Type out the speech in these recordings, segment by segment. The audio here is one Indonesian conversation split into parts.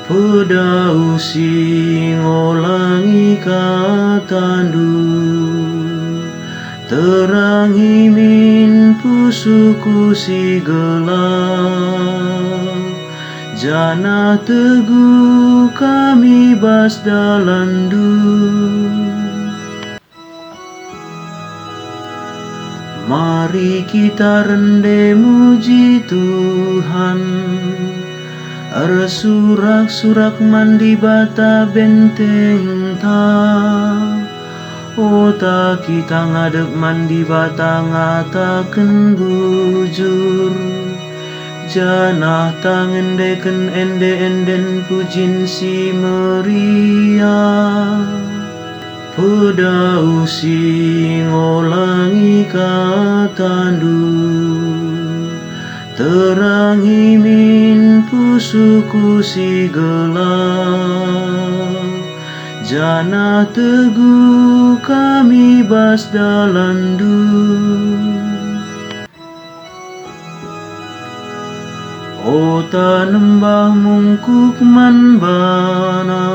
Pedau singolangi katandu, terangi min pusuku si gelap. Jana teguh kami bas dalandu. Mari kita rende muji Tuhan, surak-surak mandi bata benteng ta. Ota kita ngadep mandi bata ngataken bujur. Janah tangendeken ende-enden pujin si meriah. Pedau singolangi katandu, terangi min pusuku si gelap. Jana teguh kami bas dalandu. Ota nembah mungkuk man bana,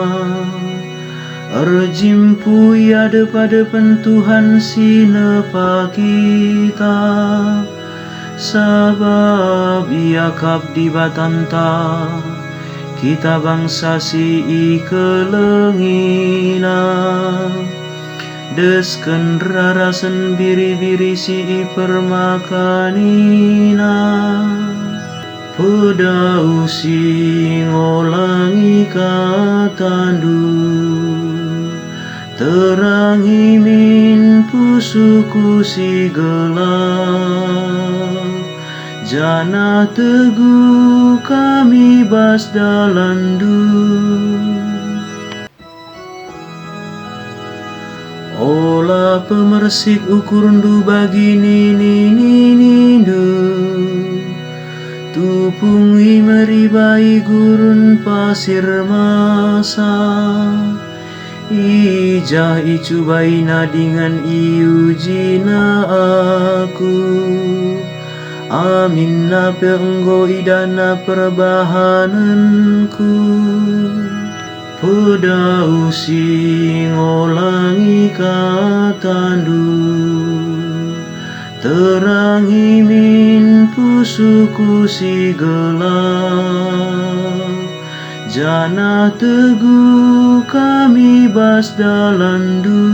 jimpu ya depan Tuhan sinepa kita. Sabab ia kap di batanta, kita bangsa si ikelengina. Desken rarasen biri-biri si permakanina. Pedau singolangi katandu, terangi min pusuku si gelap. Jana teguh kami bas dalandu. Ola pemersik ukurndu bagi nindu, tupungi meribai gurun pasir masa. Ijah icubaina dengan iujina aku. Amin na peenggo idana perbahananku. Pedau singolangi katandu, terangi min pusuku si gelap. Jana teguh kami bas dalandu.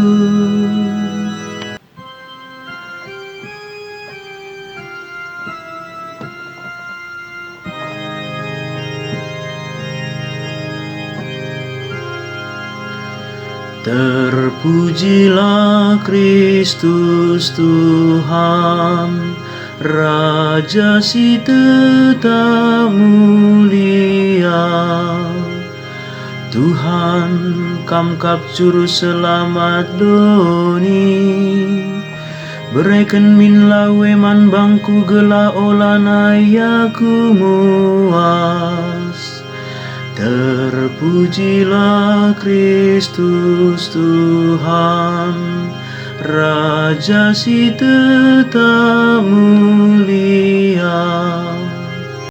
Terpujilah Kristus Tuhan, Raja si tetap mulia. Tuhan kamkap juru selamat doni, bereken min lawe man bangku gela olana yaku muas. Terpujilah Kristus Tuhan, Raja si tetap mulia.